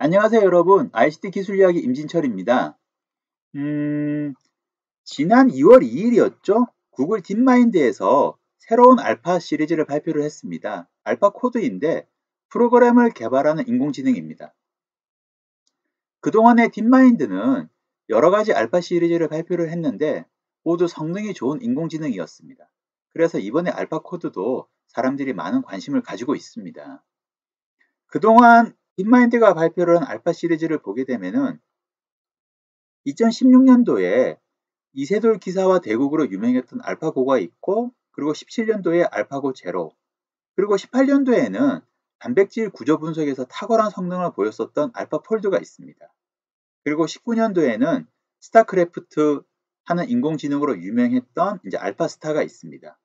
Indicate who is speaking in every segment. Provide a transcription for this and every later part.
Speaker 1: 안녕하세요, 여러분. ICT 기술 이야기 임진철입니다. 지난 2월 2일이었죠? 구글 딥마인드에서 새로운 알파 시리즈를 발표를 했습니다. 알파 코드인데 프로그램을 개발하는 인공지능입니다. 그동안의 딥마인드는 여러 가지 알파 시리즈를 발표를 했는데 모두 성능이 좋은 인공지능이었습니다. 그래서 이번에 알파 코드도 사람들이 많은 관심을 가지고 있습니다. 그동안 딥마인드가 발표를 한 알파 시리즈를 보게 되면은 2016년도에 이세돌 기사와 대국으로 유명했던 알파고가 있고, 그리고 17년도에 알파고 제로, 그리고 18년도에는 단백질 구조 분석에서 탁월한 성능을 보였었던 알파폴드가 있습니다. 그리고 19년도에는 스타크래프트 하는 인공지능으로 유명했던 이제 알파스타가 있습니다.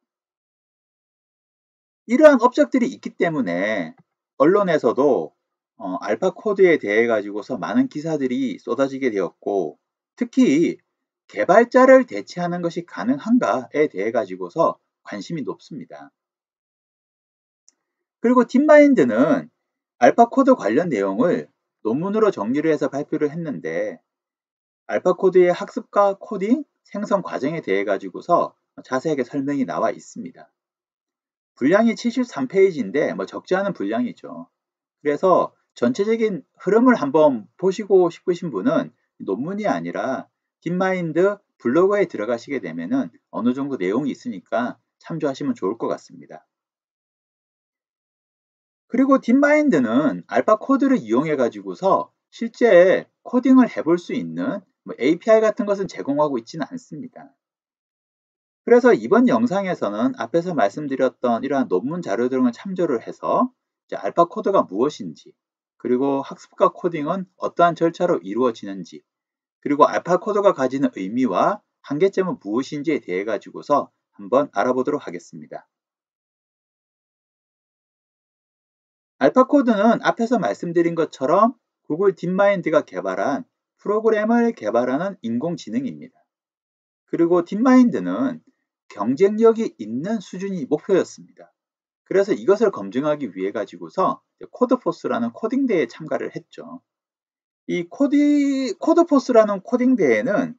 Speaker 1: 이러한 업적들이 있기 때문에 언론에서도 알파 코드에 대해 가지고서 많은 기사들이 쏟아지게 되었고, 특히 개발자를 대체하는 것이 가능한가에 대해 가지고서 관심이 높습니다. 그리고 딥마인드는 알파 코드 관련 내용을 논문으로 정리를 해서 발표를 했는데, 알파 코드의 학습과 코딩, 생성 과정에 대해 가지고서 자세하게 설명이 나와 있습니다. 분량이 73페이지인데 적지 않은 분량이죠. 그래서 전체적인 흐름을 한번 보시고 싶으신 분은 논문이 아니라 딥마인드 블로그에 들어가시게 되면은 어느 정도 내용이 있으니까 참조하시면 좋을 것 같습니다. 그리고 딥마인드는 알파 코드를 이용해 가지고서 실제 코딩을 해볼 수 있는 API 같은 것은 제공하고 있지는 않습니다. 그래서 이번 영상에서는 앞에서 말씀드렸던 이러한 논문 자료 등을 참조를 해서 알파 코드가 무엇인지, 그리고 학습과 코딩은 어떠한 절차로 이루어지는지, 그리고 알파 코드가 가지는 의미와 한계점은 무엇인지에 대해 가지고서 한번 알아보도록 하겠습니다. 알파 코드는 앞에서 말씀드린 것처럼 구글 딥마인드가 개발한 프로그램을 개발하는 인공지능입니다. 그리고 딥마인드는 경쟁력이 있는 수준이 목표였습니다. 그래서 이것을 검증하기 위해 가지고서 코드포스라는 코딩 대회에 참가를 했죠. 이 코드포스라는 코딩 대회는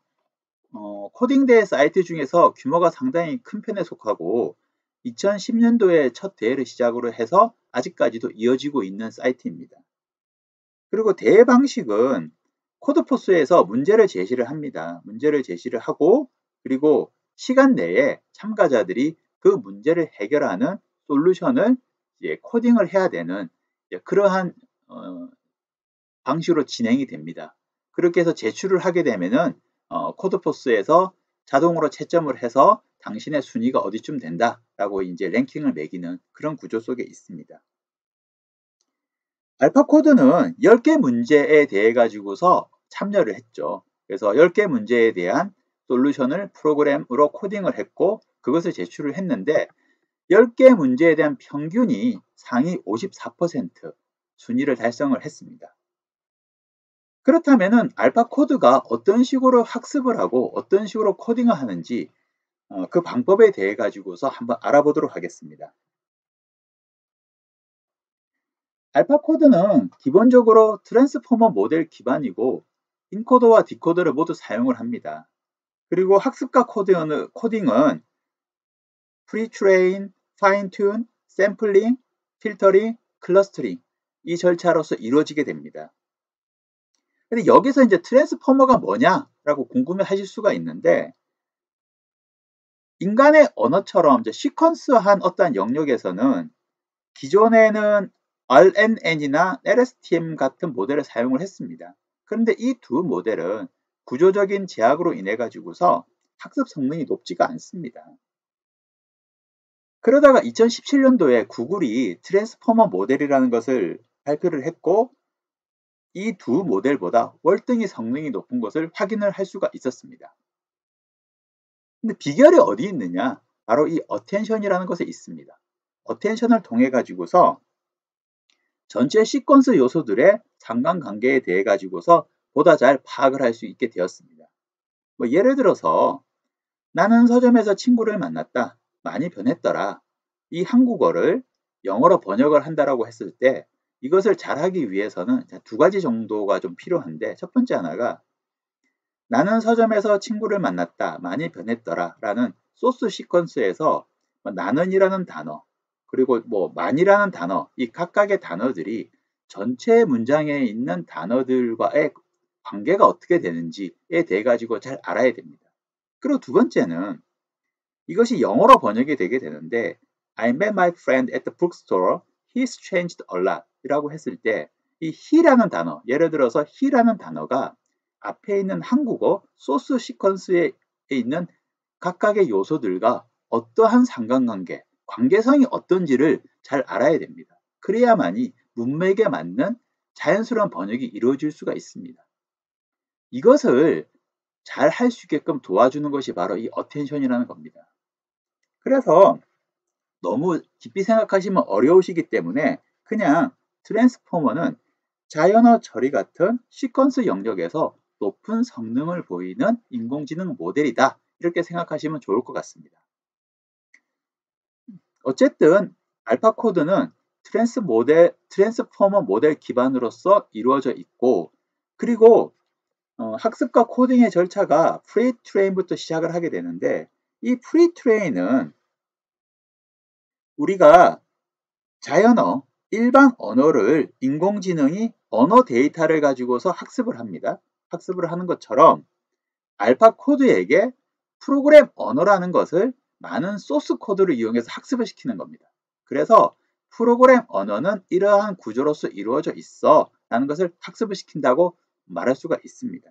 Speaker 1: 코딩 대회 사이트 중에서 규모가 상당히 큰 편에 속하고 2010년도에 첫 대회를 시작으로 해서 아직까지도 이어지고 있는 사이트입니다. 그리고 대회 방식은 코드포스에서 문제를 제시를 합니다. 문제를 제시를 하고, 그리고 시간 내에 참가자들이 그 문제를 해결하는 솔루션을 이제 코딩을 해야 되는 그러한 방식으로 진행이 됩니다. 그렇게 해서 제출을 하게 되면은 코드포스에서 자동으로 채점을 해서 당신의 순위가 어디쯤 된다라고 이제 랭킹을 매기는 그런 구조 속에 있습니다. 알파 코드는 10개 문제에 대해 가지고서 참여를 했죠. 그래서 10개 문제에 대한 솔루션을 프로그램으로 코딩을 했고, 그것을 제출을 했는데 10개 문제에 대한 평균이 상위 54% 순위를 달성을 했습니다. 그렇다면은 알파 코드가 어떤 식으로 학습을 하고 어떤 식으로 코딩을 하는지 그 방법에 대해 가지고서 한번 알아보도록 하겠습니다. 알파 코드는 기본적으로 트랜스포머 모델 기반이고 인코더와 디코더를 모두 사용을 합니다. 그리고 학습과 코딩은 프리트레인, 파인튠, 샘플링, 필터링, 클러스터링 이 절차로서 이루어지게 됩니다. 근데 여기서 이제 트랜스포머가 뭐냐라고 궁금해 하실 수가 있는데, 인간의 언어처럼 이제 시퀀스한 어떠한 영역에서는 기존에는 RNN이나 LSTM 같은 모델을 사용을 했습니다. 그런데 이 두 모델은 구조적인 제약으로 인해 가지고서 학습 성능이 높지가 않습니다. 그러다가 2017년도에 구글이 트랜스포머 모델이라는 것을 발표를 했고, 이 두 모델보다 월등히 성능이 높은 것을 확인을 할 수가 있었습니다. 근데 비결이 어디 있느냐? 바로 이 어텐션이라는 것에 있습니다. 어텐션을 통해 가지고서 전체 시퀀스 요소들의 상관관계에 대해 가지고서 보다 잘 파악을 할 수 있게 되었습니다. 예를 들어서 나는 서점에서 친구를 만났다. 많이 변했더라. 이 한국어를 영어로 번역을 한다라고 했을 때 이것을 잘하기 위해서는 두 가지 정도가 좀 필요한데, 첫 번째 하나가 나는 서점에서 친구를 만났다, 많이 변했더라 라는 소스 시퀀스에서 나는이라는 단어, 그리고 많이라는 단어, 이 각각의 단어들이 전체 문장에 있는 단어들과의 관계가 어떻게 되는지에 대해 가지고 잘 알아야 됩니다. 그리고 두 번째는 이것이 영어로 번역이 되게 되는데 I met my friend at the bookstore. He's changed a lot 이라고 했을 때 이 he라는 단어, 예를 들어서 he라는 단어가 앞에 있는 한국어 소스 시퀀스에 있는 각각의 요소들과 어떠한 상관관계, 관계성이 어떤지를 잘 알아야 됩니다. 그래야만이 문맥에 맞는 자연스러운 번역이 이루어질 수가 있습니다. 이것을 잘 할 수 있게끔 도와주는 것이 바로 이 어텐션이라는 겁니다. 그래서 너무 깊이 생각하시면 어려우시기 때문에 그냥 트랜스포머는 자연어 처리 같은 시퀀스 영역에서 높은 성능을 보이는 인공지능 모델이다. 이렇게 생각하시면 좋을 것 같습니다. 어쨌든 알파 코드는 트랜스포머 모델 기반으로서 이루어져 있고, 그리고 학습과 코딩의 절차가 프리트레인부터 시작을 하게 되는데, 이 프리트레인은 우리가 자연어, 일반 언어를 인공지능이 언어 데이터를 가지고서 학습을 합니다. 학습을 하는 것처럼 알파 코드에게 프로그램 언어라는 것을 많은 소스 코드를 이용해서 학습을 시키는 겁니다. 그래서 프로그램 언어는 이러한 구조로서 이루어져 있어 라는 것을 학습을 시킨다고 말할 수가 있습니다.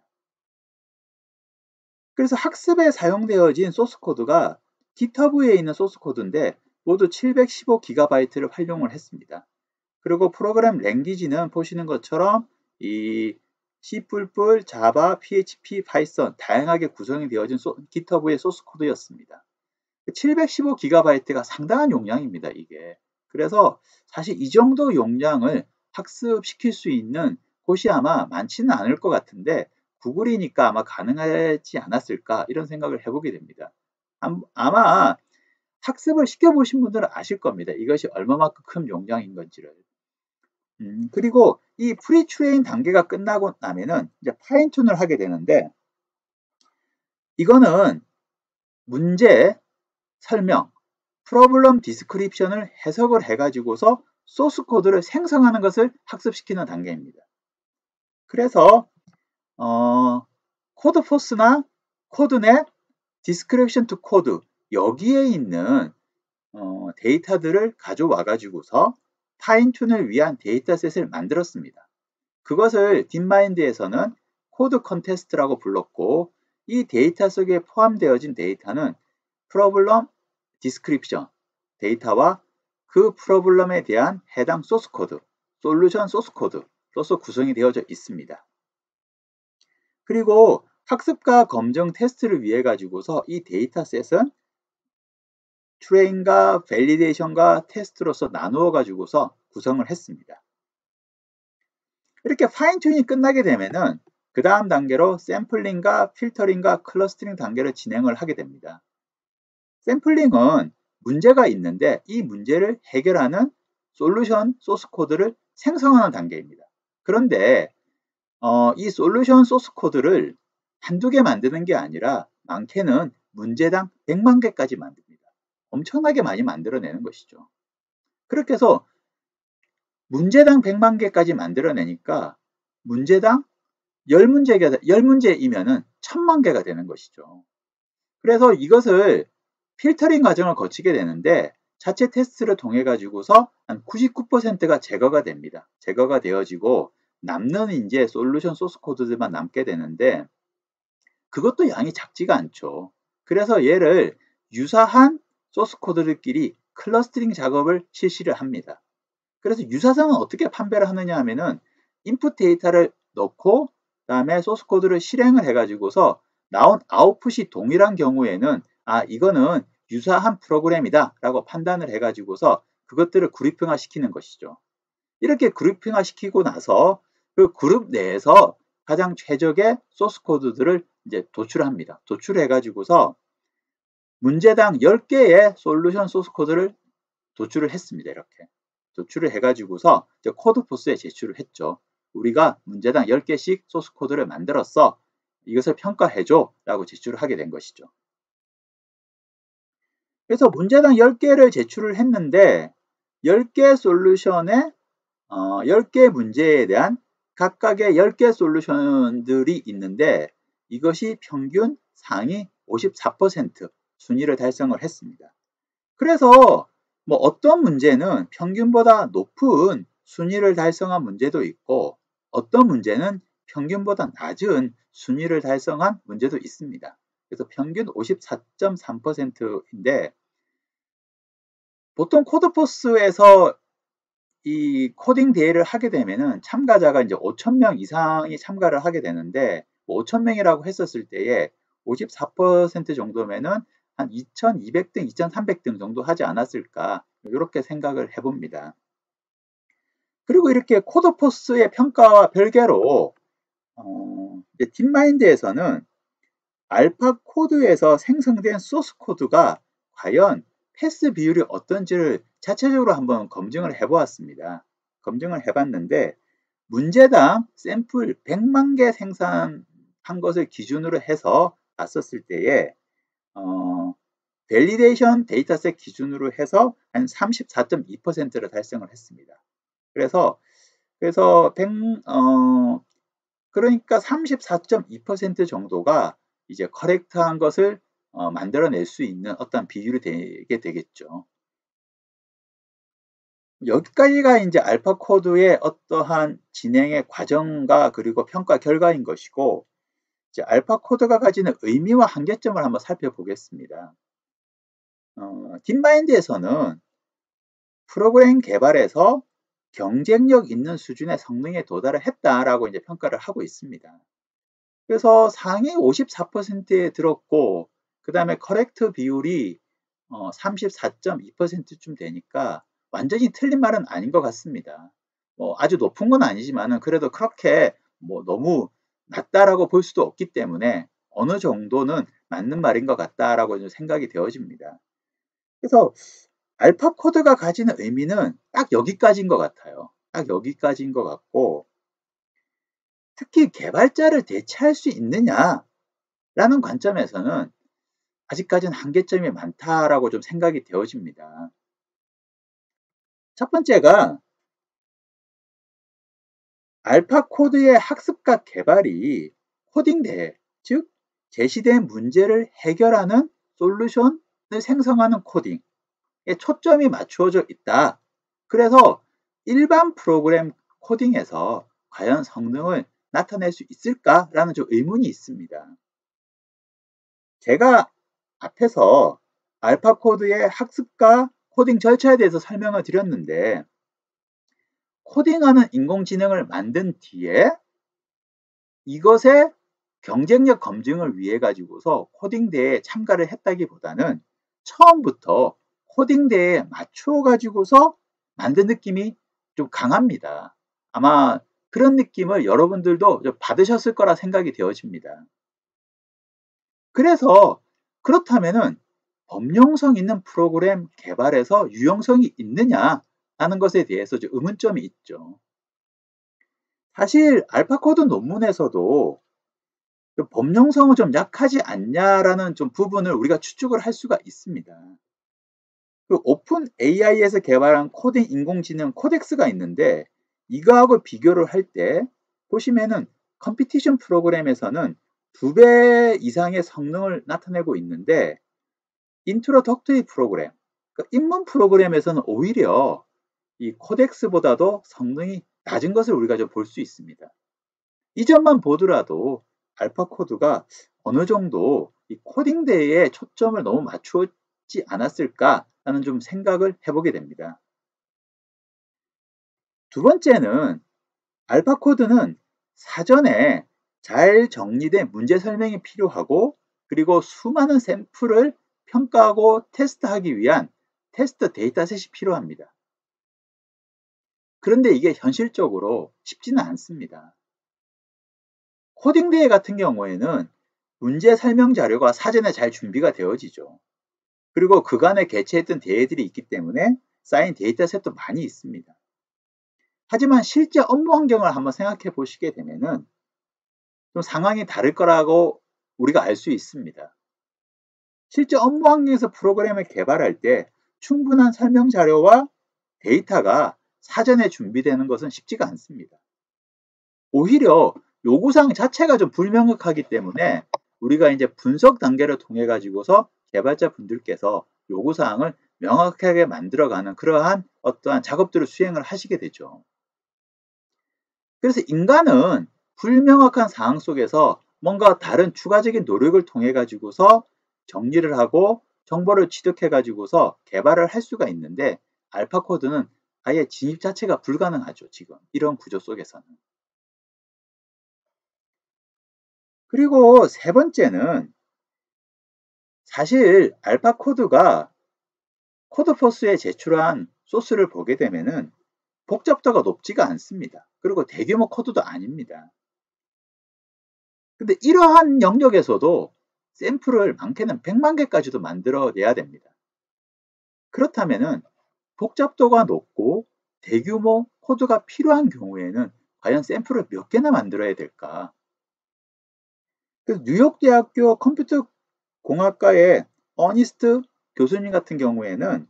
Speaker 1: 그래서 학습에 사용되어진 소스 코드가 GitHub에 있는 소스 코드인데 모두 715GB를 활용을 했습니다. 그리고 프로그램 랭귀지는 보시는 것처럼 이 C++, 자바, PHP, 파이썬 다양하게 구성이 되어진 GitHub의 소스 코드였습니다. 715GB가 상당한 용량입니다, 이게. 그래서 사실 이 정도 용량을 학습시킬 수 있는 곳이 아마 많지는 않을 것 같은데 구글이니까 아마 가능하지 않았을까 이런 생각을 해보게 됩니다. 아마 학습을 시켜보신 분들은 아실 겁니다. 이것이 얼마만큼 큰 용량인 건지를. 그리고 이 프리트레인 단계가 끝나고 나면은 이제 파인튠을 하게 되는데, 이거는 문제 설명, 프로블럼 디스크립션을 해석을 해가지고서 소스 코드를 생성하는 것을 학습시키는 단계입니다. 그래서 코드포스나 코드넷, 디스크립션 투 코드 여기에 있는 데이터들을 가져와 가지고서 파인튠을 위한 데이터셋을 만들었습니다. 그것을 딥마인드에서는 코드 컨테스트라고 불렀고, 이 데이터 속에 포함되어진 데이터는 프로블럼 디스크립션 데이터와 그 프로블럼에 대한 해당 소스 코드, 솔루션 소스 코드로서 구성이 되어져 있습니다. 그리고 학습과 검증 테스트를 위해 가지고서 이 데이터셋은 트레인과 밸리데이션과 테스트로서 나누어 가지고서 구성을 했습니다. 이렇게 파인튠이 끝나게 되면은 그 다음 단계로 샘플링과 필터링과 클러스터링 단계를 진행을 하게 됩니다. 샘플링은 문제가 있는데 이 문제를 해결하는 솔루션 소스 코드를 생성하는 단계입니다. 그런데 이 솔루션 소스 코드를 한두 개 만드는 게 아니라 많게는 문제당 100만 개까지 만듭니다. 엄청나게 많이 만들어내는 것이죠. 그렇게 해서 문제당 100만 개까지 만들어내니까 문제당 10문제이면은 1000만 개가 되는 것이죠. 그래서 이것을 필터링 과정을 거치게 되는데 자체 테스트를 통해 가지고서 한 99%가 제거가 됩니다. 제거가 되어지고 남는 이제 솔루션 소스 코드들만 남게 되는데 그것도 양이 작지가 않죠. 그래서 얘를 유사한 소스 코드들끼리 클러스터링 작업을 실시를 합니다. 그래서 유사성은 어떻게 판별을 하느냐 하면은 인풋 데이터를 넣고 그다음에 소스 코드를 실행을 해가지고서 나온 아웃풋이 동일한 경우에는 이거는 유사한 프로그램이다 라고 판단을 해가지고서 그것들을 그룹핑화 시키는 것이죠. 이렇게 그룹핑화 시키고 나서 그 그룹 내에서 가장 최적의 소스 코드들을 이제 도출합니다. 도출해가지고서 문제당 10개의 솔루션 소스 코드를 도출을 했습니다. 이렇게. 도출을 해가지고서 코드포스에 제출을 했죠. 우리가 문제당 10개씩 소스 코드를 만들었어. 이것을 평가해줘 라고 제출을 하게 된 것이죠. 그래서 문제당 10개를 제출을 했는데 10개 솔루션에 10개 문제에 대한 각각의 10개 솔루션들이 있는데 이것이 평균 상위 54% 순위를 달성을 했습니다. 그래서 뭐 어떤 문제는 평균보다 높은 순위를 달성한 문제도 있고 어떤 문제는 평균보다 낮은 순위를 달성한 문제도 있습니다. 그래서 평균 54.3%인데 보통 코드포스에서 이 코딩 대회를 하게 되면은 참가자가 이제 5,000명 이상이 참가를 하게 되는데 5,000명이라고 했었을 때에 54% 정도면은 한 2,200등, 2,300등 정도 하지 않았을까 이렇게 생각을 해봅니다. 그리고 이렇게 코드포스의 평가와 별개로 딥마인드에서는 알파 코드에서 생성된 소스 코드가 과연 패스 비율이 어떤지를 자체적으로 한번 검증을 해보았습니다. 검증을 해봤는데 문제당 샘플 100만 개 생산한 것을 기준으로 해서 봤었을 때에 밸리데이션 데이터셋 기준으로 해서 한 34.2%를 달성을 했습니다. 그래서 그러니까 34.2% 정도가 이제 커렉트한 것을 만들어낼 수 있는 어떤 비율이 되게 되겠죠. 여기까지가 이제 알파 코드의 어떠한 진행의 과정과 그리고 평가 결과인 것이고 이제 알파 코드가 가지는 의미와 한계점을 한번 살펴보겠습니다. 딥마인드에서는 프로그램 개발에서 경쟁력 있는 수준의 성능에 도달을 했다라고 이제 평가를 하고 있습니다. 그래서 상위 54%에 들었고 그 다음에 커렉트 비율이 34.2%쯤 되니까 완전히 틀린 말은 아닌 것 같습니다. 뭐 아주 높은 건 아니지만은 그래도 그렇게 뭐 너무 낮다라고 볼 수도 없기 때문에 어느 정도는 맞는 말인 것 같다라고 생각이 되어집니다. 그래서 알파 코드가 가지는 의미는 딱 여기까지인 것 같아요. 딱 여기까지인 것 같고 특히 개발자를 대체할 수 있느냐라는 관점에서는 아직까지는 한계점이 많다라고 좀 생각이 되어집니다. 첫 번째가 알파 코드의 학습과 개발이 코딩 대회, 즉 제시된 문제를 해결하는 솔루션을 생성하는 코딩에 초점이 맞추어져 있다. 그래서 일반 프로그램 코딩에서 과연 성능을 나타낼 수 있을까라는 좀 의문이 있습니다. 제가 앞에서 알파 코드의 학습과 코딩 절차에 대해서 설명을 드렸는데 코딩하는 인공지능을 만든 뒤에 이것의 경쟁력 검증을 위해 가지고서 코딩 대회에 참가를 했다기보다는 처음부터 코딩 대회에 맞추어 가지고서 만든 느낌이 좀 강합니다. 아마 그런 느낌을 여러분들도 받으셨을 거라 생각이 되어집니다. 그래서 그렇다면은 범용성 있는 프로그램 개발에서 유용성이 있느냐라는 것에 대해서 좀 의문점이 있죠. 사실 알파 코드 논문에서도 범용성은 좀 약하지 않냐라는 좀 부분을 우리가 추측을 할 수가 있습니다. 그 오픈 AI에서 개발한 코딩 인공지능 코덱스가 있는데 이거하고 비교를 할 때 보시면은 컴피티션 프로그램에서는 2배 이상의 성능을 나타내고 있는데 인트로덕터리 프로그램, 그러니까 입문 프로그램에서는 오히려 이 코덱스보다도 성능이 낮은 것을 우리가 좀 볼 수 있습니다. 이 점만 보더라도 알파 코드가 어느 정도 이 코딩 대회에 초점을 너무 맞추지 않았을까라는 좀 생각을 해보게 됩니다. 두 번째는 알파 코드는 사전에 잘 정리된 문제 설명이 필요하고 그리고 수많은 샘플을 평가하고 테스트하기 위한 테스트 데이터셋이 필요합니다. 그런데 이게 현실적으로 쉽지는 않습니다. 코딩 대회 같은 경우에는 문제 설명 자료가 사전에 잘 준비가 되어지죠. 그리고 그간에 개최했던 대회들이 있기 때문에 쌓인 데이터셋도 많이 있습니다. 하지만 실제 업무 환경을 한번 생각해 보시게 되면은 좀 상황이 다를 거라고 우리가 알 수 있습니다. 실제 업무 환경에서 프로그램을 개발할 때 충분한 설명 자료와 데이터가 사전에 준비되는 것은 쉽지가 않습니다. 오히려 요구사항 자체가 좀 불명확하기 때문에 우리가 이제 분석 단계를 통해 가지고서 개발자 분들께서 요구사항을 명확하게 만들어가는 그러한 어떠한 작업들을 수행을 하시게 되죠. 그래서 인간은 불명확한 상황 속에서 뭔가 다른 추가적인 노력을 통해 가지고서 정리를 하고 정보를 취득해 가지고서 개발을 할 수가 있는데 알파 코드는 아예 진입 자체가 불가능하죠. 지금 이런 구조 속에서는. 그리고 세 번째는 사실 알파 코드가 코드포스에 제출한 소스를 보게 되면은 복잡도가 높지가 않습니다. 그리고 대규모 코드도 아닙니다. 근데 이러한 영역에서도 샘플을 많게는 100만 개까지도 만들어내야 됩니다. 그렇다면은 복잡도가 높고 대규모 코드가 필요한 경우에는 과연 샘플을 몇 개나 만들어야 될까? 그래서 뉴욕대학교 컴퓨터공학과의 어니스트 교수님 같은 경우에는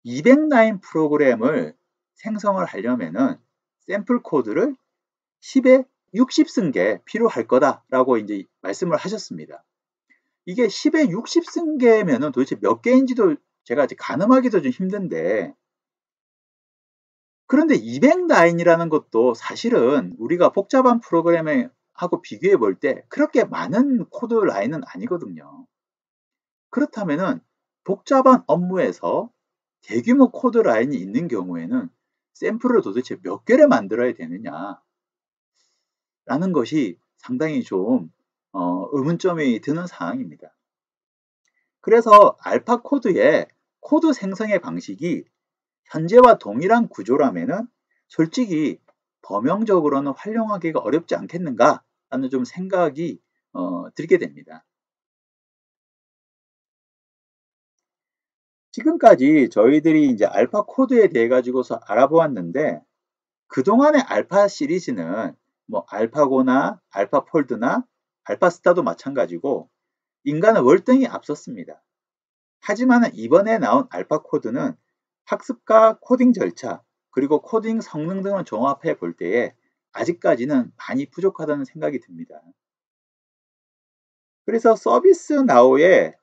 Speaker 1: 200라인 프로그램을 생성을 하려면은 샘플 코드를 10에 60승계 필요할 거다라고 이제 말씀을 하셨습니다. 이게 10에 60승계면은 도대체 몇 개인지도 제가 아직 가늠하기도 좀 힘든데, 그런데 200라인이라는 것도 사실은 우리가 복잡한 프로그램을 하고 비교해 볼 때 그렇게 많은 코드 라인은 아니거든요. 그렇다면은 복잡한 업무에서 대규모 코드 라인이 있는 경우에는 샘플을 도대체 몇 개를 만들어야 되느냐 라는 것이 상당히 좀 의문점이 드는 상황입니다. 그래서 알파 코드의 코드 생성의 방식이 현재와 동일한 구조라면은 솔직히 범용적으로는 활용하기가 어렵지 않겠는가 라는 좀 생각이 들게 됩니다. 지금까지 저희들이 이제 알파 코드에 대해 가지고서 알아보았는데, 그동안의 알파 시리즈는 뭐 알파고나 알파폴드나 알파스타도 마찬가지고 인간은 월등히 앞섰습니다. 하지만 이번에 나온 알파 코드는 학습과 코딩 절차 그리고 코딩 성능 등을 종합해 볼 때에 아직까지는 많이 부족하다는 생각이 듭니다. 그래서 서비스 나우의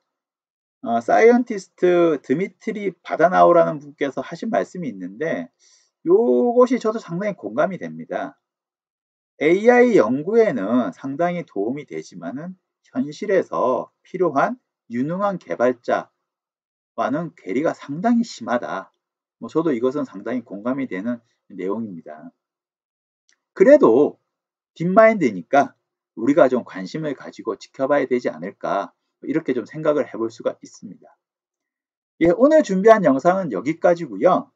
Speaker 1: 사이언티스트 드미트리 바다나우라는 분께서 하신 말씀이 있는데 요것이 저도 상당히 공감이 됩니다. AI 연구에는 상당히 도움이 되지만은 현실에서 필요한 유능한 개발자와는 괴리가 상당히 심하다. 저도 이것은 상당히 공감이 되는 내용입니다. 그래도 딥마인드니까 우리가 좀 관심을 가지고 지켜봐야 되지 않을까, 이렇게 좀 생각을 해볼 수가 있습니다. 예, 오늘 준비한 영상은 여기까지고요.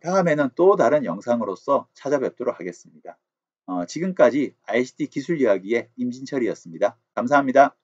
Speaker 1: 다음에는 또 다른 영상으로서 찾아뵙도록 하겠습니다. 지금까지 ICT 기술 이야기의 임진철이었습니다. 감사합니다.